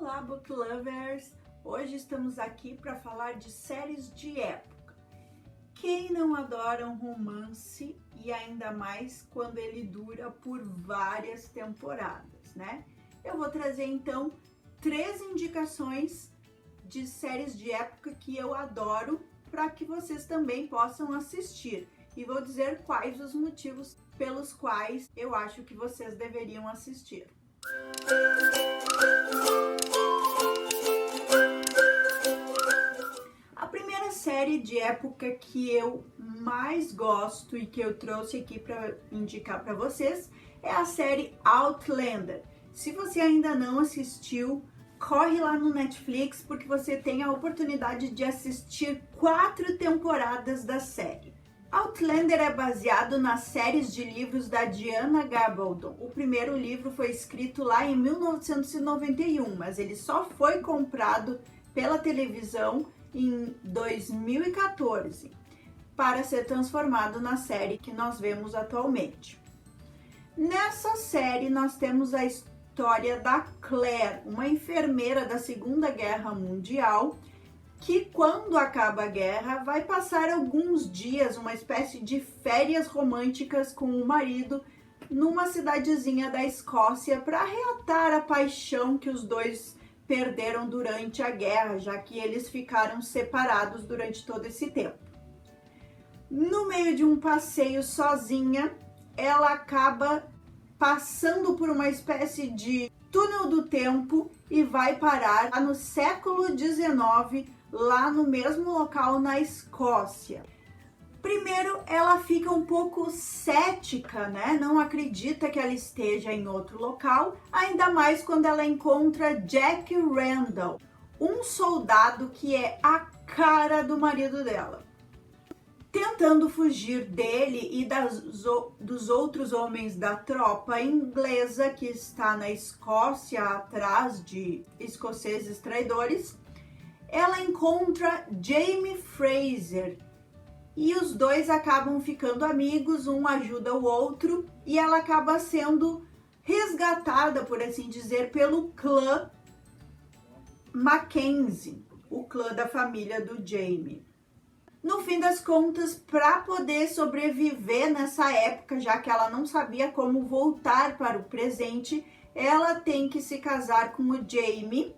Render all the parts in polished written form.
Olá, book lovers! Hoje estamos aqui para falar de séries de época. Quem não adora um romance e ainda mais quando ele dura por várias temporadas, né? Eu vou trazer então 3 indicações de séries de época que eu adoro para que vocês também possam assistir. E vou dizer quais os motivos pelos quais eu acho que vocês deveriam assistir. A primeira série de época que eu mais gosto e que eu trouxe aqui para indicar para vocês é a série Outlander. Se você ainda não assistiu, corre lá no Netflix porque você tem a oportunidade de assistir 4 temporadas da série. Outlander é baseado nas séries de livros da Diana Gabaldon. O primeiro livro foi escrito lá em 1991, mas ele só foi comprado pela televisão em 2014 para ser transformado na série que nós vemos atualmente. Nessa série nós temos a história da Claire, uma enfermeira da Segunda Guerra Mundial, que quando acaba a guerra vai passar alguns dias, uma espécie de férias românticas com o marido numa cidadezinha da Escócia para reatar a paixão que os dois perderam durante a guerra, já que eles ficaram separados durante todo esse tempo. No meio de um passeio sozinha, ela acaba passando por uma espécie de túnel do tempo e vai parar no século XIX, lá no mesmo local na Escócia. Primeiro, ela fica um pouco cética, né? Não acredita que ela esteja em outro local, ainda mais quando ela encontra Jack Randall, um soldado que é a cara do marido dela. Tentando fugir dele e dos outros homens da tropa inglesa que está na Escócia atrás de escoceses traidores, ela encontra Jamie Fraser e os dois acabam ficando amigos, um ajuda o outro e ela acaba sendo resgatada, por assim dizer, pelo clã Mackenzie, o clã da família do Jamie. No fim das contas, para poder sobreviver nessa época, já que ela não sabia como voltar para o presente, ela tem que se casar com o Jamie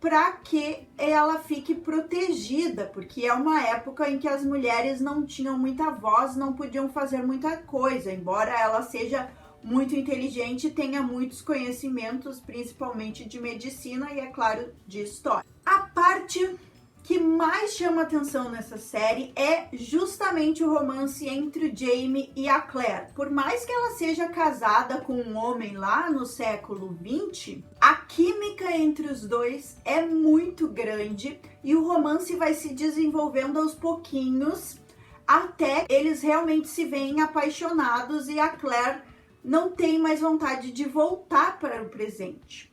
para que ela fique protegida, porque é uma época em que as mulheres não tinham muita voz, não podiam fazer muita coisa, embora ela seja muito inteligente e tenha muitos conhecimentos, principalmente de medicina e, é claro, de história. A parte que mais chama atenção nessa série é justamente o romance entre o Jamie e a Claire. Por mais que ela seja casada com um homem lá no século XX, a química entre os dois é muito grande e o romance vai se desenvolvendo aos pouquinhos até eles realmente se veem apaixonados e a Claire não tem mais vontade de voltar para o presente.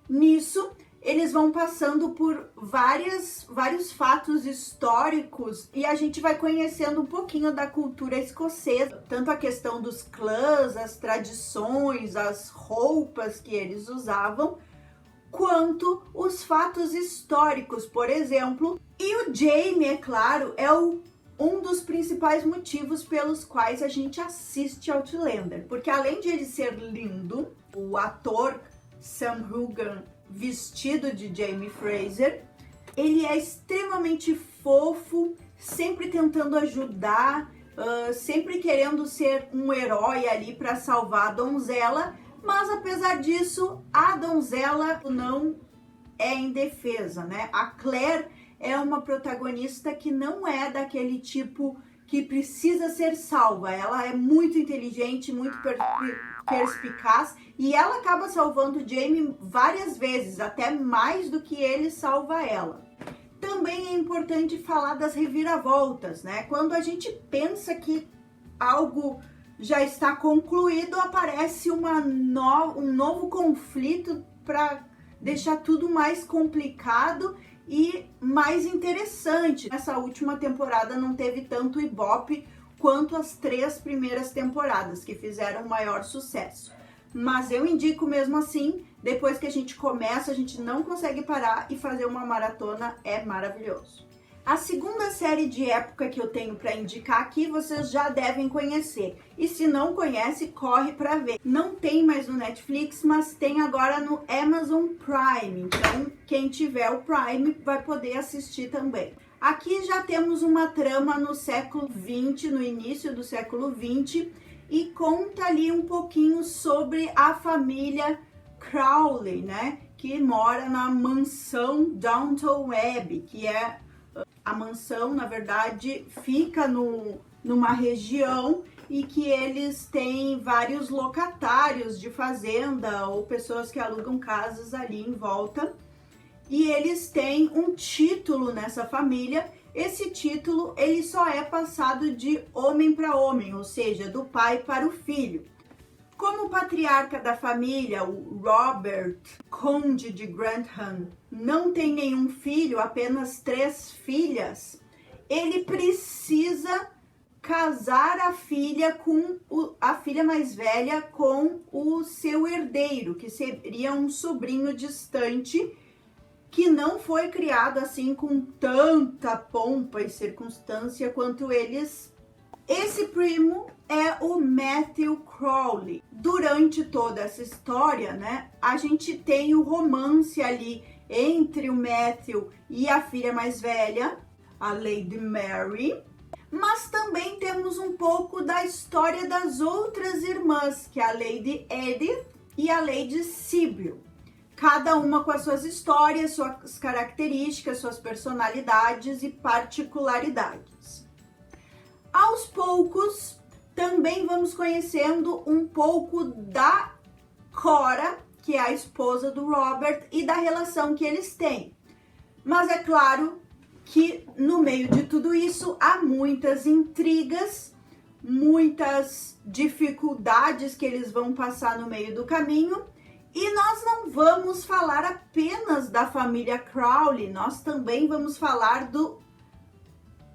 Nisso, eles vão passando por vários fatos históricos e a gente vai conhecendo um pouquinho da cultura escocesa, tanto a questão dos clãs, as tradições, as roupas que eles usavam, quanto os fatos históricos, por exemplo. E o Jamie, é claro, é um dos principais motivos pelos quais a gente assiste Outlander, porque além de ele ser lindo, o ator Sam Hugan, vestido de Jamie Fraser, ele é extremamente fofo, sempre tentando ajudar, sempre querendo ser um herói ali para salvar a donzela, mas apesar disso, a donzela não é indefesa, né? A Claire é uma protagonista que não é daquele tipo que precisa ser salva, ela é muito inteligente, muito perspicaz e ela acaba salvando o Jamie várias vezes, até mais do que ele salva ela. Também é importante falar das reviravoltas, né? Quando a gente pensa que algo já está concluído, aparece um novo conflito para deixar tudo mais complicado e mais interessante. Nessa última temporada não teve tanto ibope quanto as 3 primeiras temporadas, que fizeram maior sucesso. Mas eu indico mesmo assim, Depois que a gente começa, a gente não consegue parar e fazer uma maratona é maravilhoso. A segunda série de época que eu tenho para indicar aqui, vocês já devem conhecer. E se não conhece, corre para ver. Não tem mais no Netflix, mas tem agora no Amazon Prime. Então, quem tiver o Prime vai poder assistir também. Aqui já temos uma trama no século XX, no início do século XX, e conta ali um pouquinho sobre a família Crowley, né? Que mora na mansão Downton Abbey, que é a mansão, na verdade, fica numa região e que eles têm vários locatários de fazenda ou pessoas que alugam casas ali em volta. E eles têm um título nessa família. Esse título, ele só é passado de homem para homem, ou seja, do pai para o filho. Como o patriarca da família, o Robert, conde de Grantham, não tem nenhum filho, apenas 3 filhas, ele precisa casar a filha a filha mais velha com o seu herdeiro, que seria um sobrinho distante, que não foi criado assim com tanta pompa e circunstância quanto eles. Esse primo é o Matthew Crowley. Durante toda essa história, né, a gente tem o romance ali entre o Matthew e a filha mais velha, a Lady Mary, mas também temos um pouco da história das outras irmãs, que é a Lady Edith e a Lady Sybil. Cada uma com as suas histórias, suas características, suas personalidades e particularidades. Aos poucos, também vamos conhecendo um pouco da Cora, que é a esposa do Robert, e da relação que eles têm. Mas é claro que no meio de tudo isso há muitas intrigas, muitas dificuldades que eles vão passar no meio do caminho. E nós não vamos falar apenas da família Crowley, nós também vamos falar do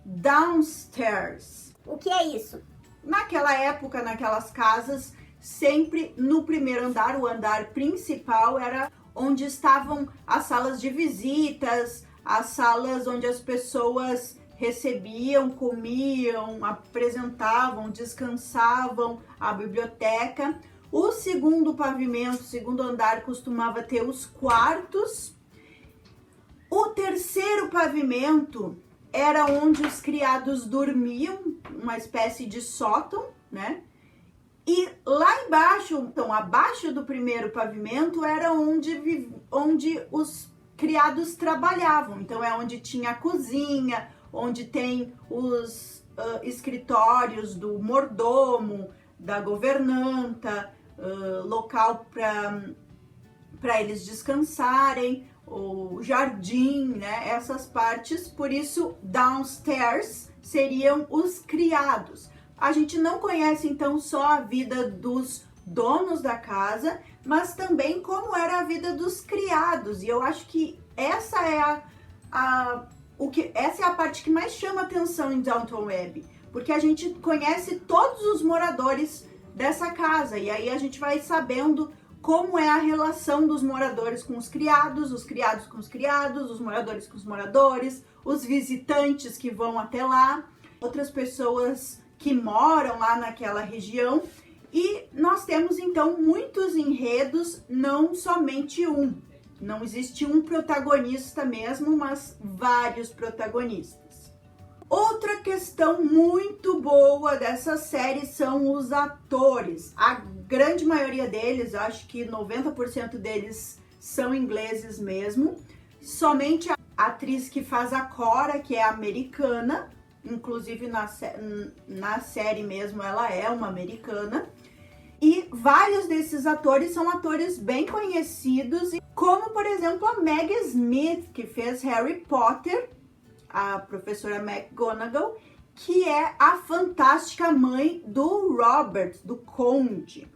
downstairs. O que é isso? Naquela época, naquelas casas, sempre no primeiro andar, o andar principal era onde estavam as salas de visitas, as salas onde as pessoas recebiam, comiam, apresentavam, descansavam, a biblioteca. O segundo pavimento, o segundo andar, costumava ter os quartos. O terceiro pavimento era onde os criados dormiam, uma espécie de sótão, né? E lá embaixo, então, abaixo do primeiro pavimento, era onde os criados trabalhavam. Então, é onde tinha a cozinha, onde tem os escritórios do mordomo, da governanta, local para eles descansarem, o jardim, né? Essas partes, por isso downstairs seriam os criados. A gente não conhece então só a vida dos donos da casa, mas também como era a vida dos criados. E eu acho que essa é essa é a parte que mais chama atenção em Downton Abbey, porque a gente conhece todos os moradores dessa casa, e aí a gente vai sabendo como é a relação dos moradores com os criados com os criados, os moradores com os moradores, os visitantes que vão até lá, outras pessoas que moram lá naquela região. E nós temos então muitos enredos, não somente um. Não existe um protagonista mesmo, mas vários protagonistas. Outra questão muito boa dessa série são os atores. A grande maioria deles, acho que 90% deles são ingleses mesmo. Somente a atriz que faz a Cora, que é americana, inclusive na série mesmo ela é uma americana. E vários desses atores são atores bem conhecidos, como por exemplo a Maggie Smith, que fez Harry Potter, a professora McGonagall, que é a fantástica mãe do Robert, do Conde.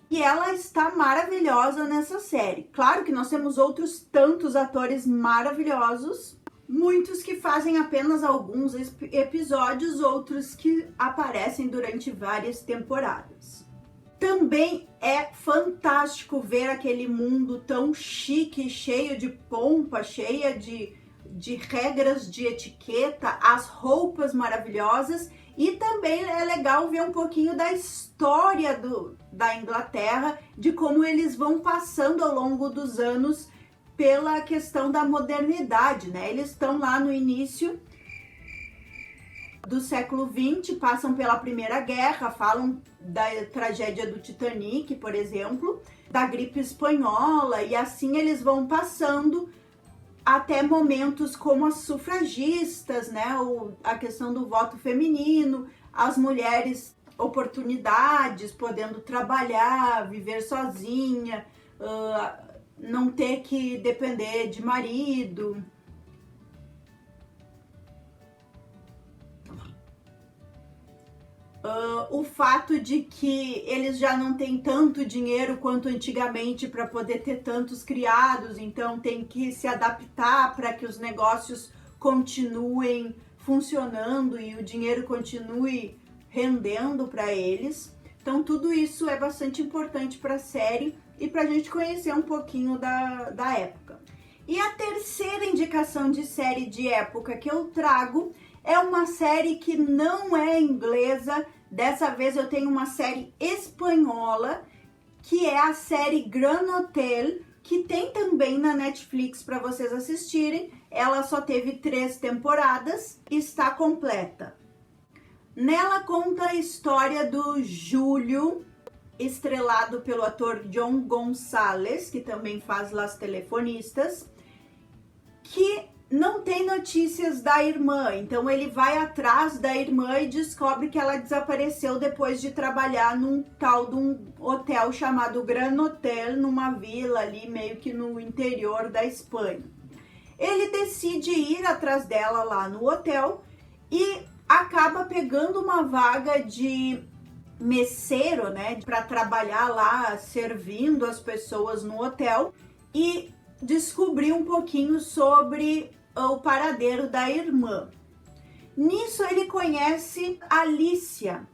E ela está maravilhosa nessa série. Claro que nós temos outros tantos atores maravilhosos, muitos que fazem apenas alguns episódios, outros que aparecem durante várias temporadas. Também É fantástico ver aquele mundo tão chique, cheio de pompa, cheia de regras de etiqueta, as roupas maravilhosas, e também é legal ver um pouquinho da história da Inglaterra, de como eles vão passando ao longo dos anos pela questão da modernidade, né? Eles estão lá no início do século XX, passam pela Primeira Guerra, falam da tragédia do Titanic, por exemplo, da gripe espanhola, e assim eles vão passando até momentos como as sufragistas, né? A questão do voto feminino, as mulheres, oportunidades, podendo trabalhar, viver sozinha, não ter que depender de marido. O fato de que eles já não têm tanto dinheiro quanto antigamente para poder ter tantos criados, então tem que se adaptar para que os negócios continuem funcionando e o dinheiro continue rendendo para eles. Então tudo isso é bastante importante para a série e para a gente conhecer um pouquinho da época. E a terceira indicação de série de época que eu trago é uma série que não é inglesa. Dessa vez eu tenho uma série espanhola, que é a série Gran Hotel, que tem também na Netflix para vocês assistirem. Ela só teve 3 temporadas, está completa. Nela conta a história do Júlio, estrelado pelo ator John González, que também faz Las Telefonistas, que não tem notícias da irmã, então ele vai atrás da irmã e descobre que ela desapareceu depois de trabalhar num tal de um hotel chamado Gran Hotel, numa vila ali meio que no interior da Espanha. Ele decide ir atrás dela lá no hotel e acaba pegando uma vaga de messeiro, né, para trabalhar lá servindo as pessoas no hotel e descobrir um pouquinho sobre o paradeiro da irmã. Nisso ele conhece Alicia,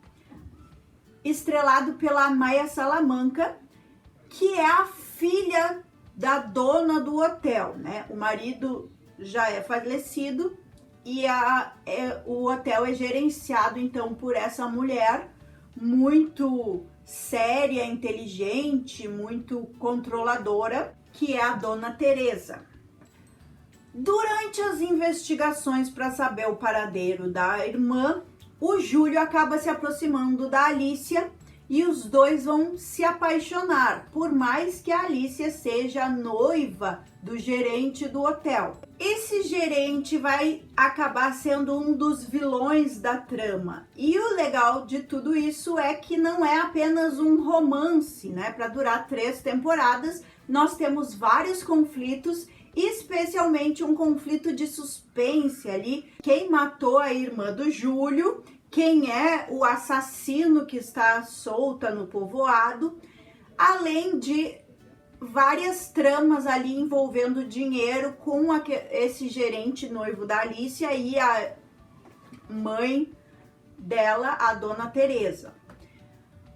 estrelado pela Maya Salamanca, que é a filha da dona do hotel, né? O marido já é falecido e o hotel é gerenciado então por essa mulher muito séria, inteligente, muito controladora, que é a dona Teresa. Durante as investigações para saber o paradeiro da irmã, o Júlio acaba se aproximando da Alicia e os dois vão se apaixonar, por mais que a Alicia seja noiva do gerente do hotel. Esse gerente vai acabar sendo um dos vilões da trama. E o legal de tudo isso é que não é apenas um romance, né? Para durar 3 temporadas, nós temos vários conflitos, especialmente um conflito de suspense ali. Quem matou a irmã do Júlio? Quem é o assassino que está solta no povoado? Além de várias tramas ali envolvendo dinheiro com esse gerente noivo da Alicia e a mãe dela, a dona Teresa.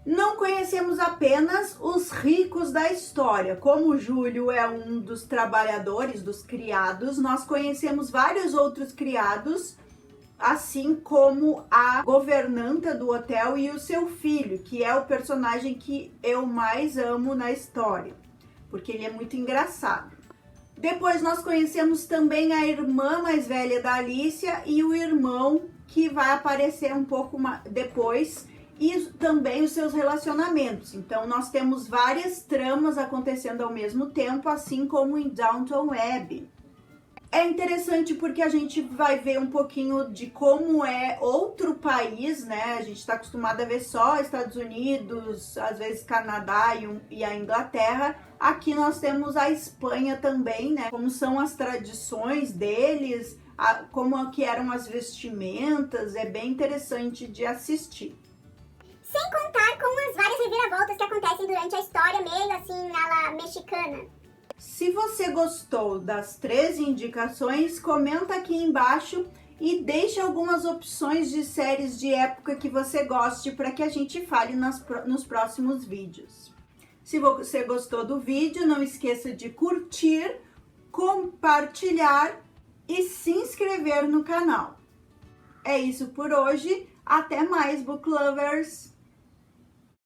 Não conhecemos apenas os ricos da história. Como o Júlio é um dos trabalhadores, dos criados, nós conhecemos vários outros criados, assim como a governanta do hotel e o seu filho, que é o personagem que eu mais amo na história, porque ele é muito engraçado. Depois nós conhecemos também a irmã mais velha da Alicia e o irmão, que vai aparecer um pouco depois, e também os seus relacionamentos. Então nós temos várias tramas acontecendo ao mesmo tempo, assim como em Downton Abbey. É interessante porque a gente vai ver um pouquinho de como é outro país, né? A gente está acostumado a ver só Estados Unidos, às vezes Canadá e a Inglaterra. Aqui nós temos a Espanha também, né? Como são as tradições deles, como que eram as vestimentas, é bem interessante de assistir. Sem contar com as várias reviravoltas que acontecem durante a história, meio assim, à la mexicana. Se você gostou das 3 indicações, comenta aqui embaixo e deixe algumas opções de séries de época que você goste para que a gente fale nos próximos vídeos. Se você gostou do vídeo, não esqueça de curtir, compartilhar e se inscrever no canal. É isso por hoje. Até mais, Book Lovers!